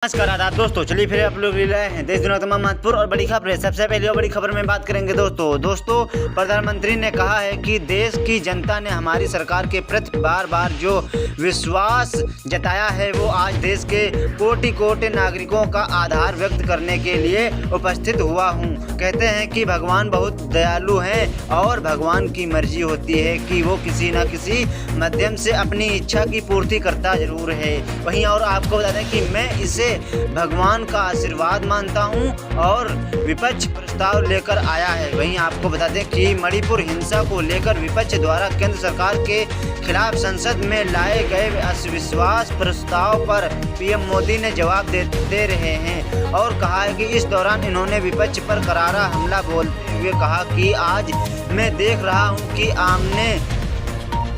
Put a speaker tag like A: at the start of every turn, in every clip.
A: नमस्कार आदाब दोस्तों, चलिए फिर आप लोग ले रहे हैं देश दुनिया तमाम महत्वपूर्ण और बड़ी खबरें। सबसे पहले और बड़ी खबर में बात करेंगे दोस्तों प्रधानमंत्री ने कहा है कि देश की जनता ने हमारी सरकार के प्रति बार बार जो विश्वास जताया है वो आज देश के कोटि कोटि नागरिकों का आधार व्यक्त करने के लिए उपस्थित हुआ हूँ। कहते हैं कि भगवान बहुत दयालु हैं और भगवान की मर्जी होती है कि वो किसी न किसी माध्यम से अपनी इच्छा की पूर्ति करता जरूर है। वहीं और आपको बता दें कि मैं इसे भगवान का आशीर्वाद मानता हूं और विपक्ष प्रस्ताव लेकर आया है। वहीं आपको बता दें कि मणिपुर हिंसा को लेकर विपक्ष द्वारा केंद्र सरकार के खिलाफ संसद में लाए गए अविश्वास प्रस्ताव पर पीएम मोदी ने जवाब दे रहे हैं और कहा है कि इस दौरान इन्होंने विपक्ष पर करारा हमला बोलते हुए कहा कि आज मैं देख रहा हूं कि आमने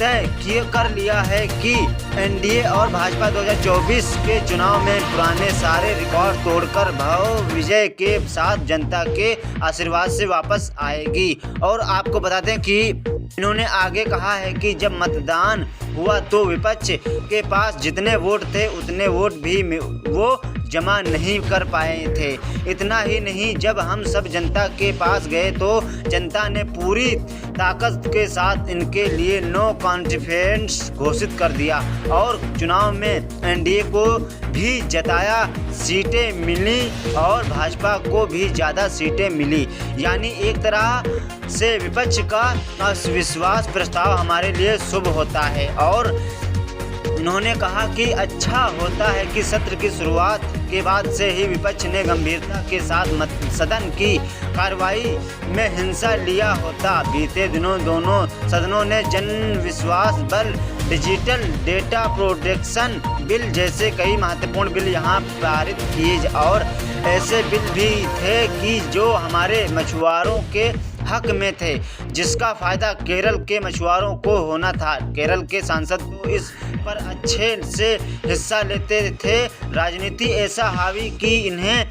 A: तय कर लिया है कि एनडीए और भाजपा 2024 के चुनाव में पुराने सारे रिकॉर्ड तोड़कर भव्य विजय के साथ जनता के आशीर्वाद से वापस आएगी। और आपको बता दें कि इन्होंने आगे कहा है कि जब मतदान हुआ तो विपक्ष के पास जितने वोट थे उतने वोट भी वो जमा नहीं कर पाए थे। इतना ही नहीं, जब हम सब जनता के पास गए तो जनता ने पूरी ताकत के साथ इनके लिए नो कॉन्फिडेंस घोषित कर दिया और चुनाव में एनडीए को भी जताया, सीटें मिली और भाजपा को भी ज़्यादा सीटें मिली। यानी एक तरह से विपक्ष का अविश्वास प्रस्ताव हमारे लिए शुभ होता है। और उन्होंने कहा कि अच्छा होता है कि सत्र की शुरुआत के बाद से ही विपक्ष ने गंभीरता के साथ सदन की कार्रवाई में हिस्सा लिया होता। बीते दिनों दोनों सदनों ने जन विश्वास बल, डिजिटल डेटा प्रोटेक्शन बिल जैसे कई महत्वपूर्ण बिल यहाँ पारित किए और ऐसे बिल भी थे कि जो हमारे मछुआरों के हक में थे, जिसका फायदा केरल के मछुआरों को होना था। केरल के सांसद को इस पर अच्छे से हिस्सा लेते थे। राजनीति ऐसा हावी कि इन्हें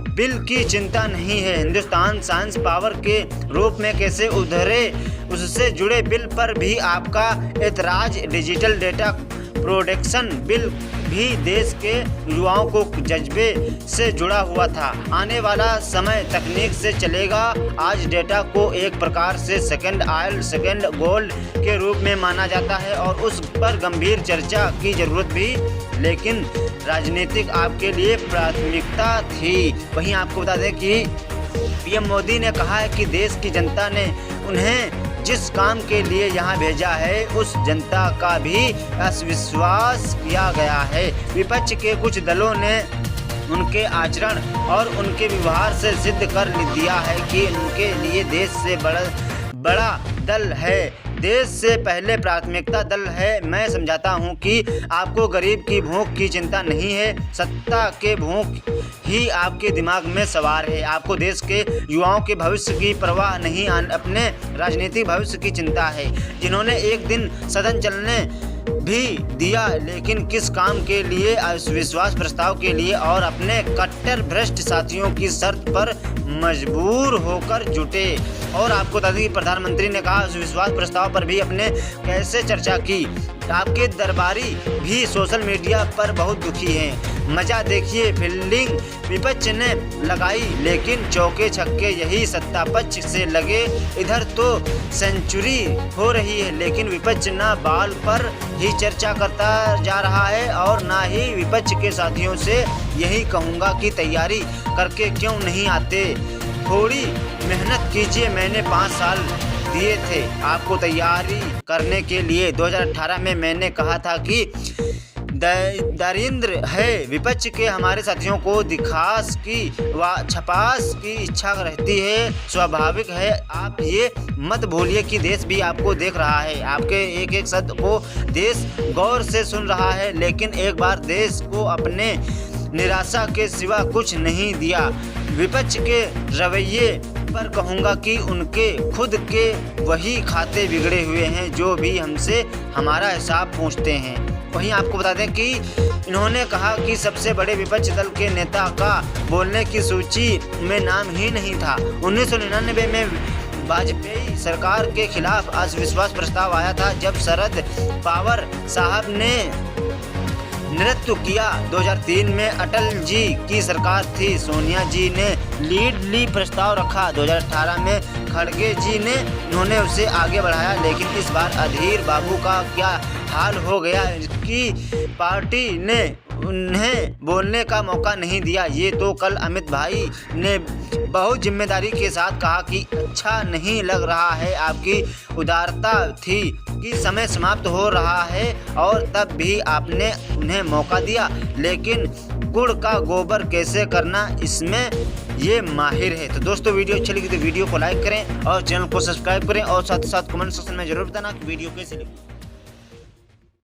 A: बिल की चिंता नहीं है। हिंदुस्तान साइंस पावर के रूप में कैसे उभरे उससे जुड़े बिल पर भी आपका ऐतराज। डिजिटल डेटा प्रोटेक्शन बिल भी देश के युवाओं को जज्बे से जुड़ा हुआ था। आने वाला समय तकनीक से चलेगा। आज डेटा को एक प्रकार से सेकंड ऑयल सेकंड गोल्ड के रूप में माना जाता है और उस पर गंभीर चर्चा की जरूरत भी, लेकिन राजनीतिक आपके लिए प्राथमिकता थी। वहीं आपको बता दें कि पीएम मोदी ने कहा है कि देश की जनता ने उन्हें जिस काम के लिए यहाँ भेजा है उस जनता का भी अविश्वास किया गया है। विपक्ष के कुछ दलों ने उनके आचरण और उनके व्यवहार से सिद्ध कर दिया है कि उनके लिए देश से बड़ा दल है, देश से पहले प्राथमिकता दल है। मैं समझाता हूं कि आपको गरीब की भूख की चिंता नहीं है, सत्ता के भूख ही आपके दिमाग में सवार है। आपको देश के युवाओं के भविष्य की परवाह नहीं, अपने राजनीतिक भविष्य की चिंता है। जिन्होंने एक दिन सदन चलने भी दिया, लेकिन किस काम के लिए? अविश्वास प्रस्ताव के लिए और अपने कट्टर भ्रष्ट साथियों की शर्त पर मजबूर होकर जुटे। और आपको बता दें कि प्रधानमंत्री ने कहा अविश्वास प्रस्ताव पर भी अपने कैसे चर्चा की। आपके दरबारी भी सोशल मीडिया पर बहुत दुखी हैं। मजा देखिए, फील्डिंग विपक्ष ने लगाई लेकिन चौके छक्के यही सत्ता पक्ष से लगे। इधर तो सेंचुरी हो रही है लेकिन विपक्ष ना बाल पर ही चर्चा करता जा रहा है और ना ही विपक्ष के साथियों से यही कहूँगा कि तैयारी करके क्यों नहीं आते। थोड़ी मेहनत कीजिए। मैंने 5 साल दिए थे आपको तैयारी करने के लिए। 2018 में मैंने कहा था कि दरिंद्र है विपक्ष के हमारे साथियों को दिखास की व छपास की इच्छा रहती है, स्वाभाविक है। आप ये मत भूलिए कि देश भी आपको देख रहा है, आपके एक एक शब्द को देश गौर से सुन रहा है। लेकिन एक बार देश को अपने निराशा के सिवा कुछ नहीं दिया। विपक्ष के रवैये पर कहूँगा कि उनके खुद के वही खाते बिगड़े हुए हैं जो भी हमसे हमारा हिसाब पूछते हैं। वहीं आपको बता दें कि इन्होंने कहा कि सबसे बड़े विपक्ष दल के नेता का बोलने की सूची में नाम ही नहीं था। 1999 में वाजपेयी सरकार के खिलाफ अविश्वास प्रस्ताव आया था, जब शरद पवार साहब ने नेतृत्व किया। 2003 में अटल जी की सरकार थी, सोनिया जी ने लीड ली, प्रस्ताव रखा। 2018 में खड़गे जी ने उन्होंने उसे आगे बढ़ाया, लेकिन इस बार अधीर बाबू का क्या हाल हो गया कि पार्टी ने उन्हें बोलने का मौका नहीं दिया। ये तो कल अमित भाई ने बहुत जिम्मेदारी के साथ कहा कि अच्छा नहीं लग रहा है, आपकी उदारता थी कि समय समाप्त हो रहा है और तब भी आपने उन्हें मौका दिया, लेकिन गुड़ का गोबर कैसे करना इसमें ये माहिर है। तो दोस्तों वीडियो अच्छी लगी तो वीडियो को लाइक करें और चैनल को सब्सक्राइब करें और साथ ही साथ कमेंट सेक्शन में जरूर बताना कि वीडियो कैसी लगी।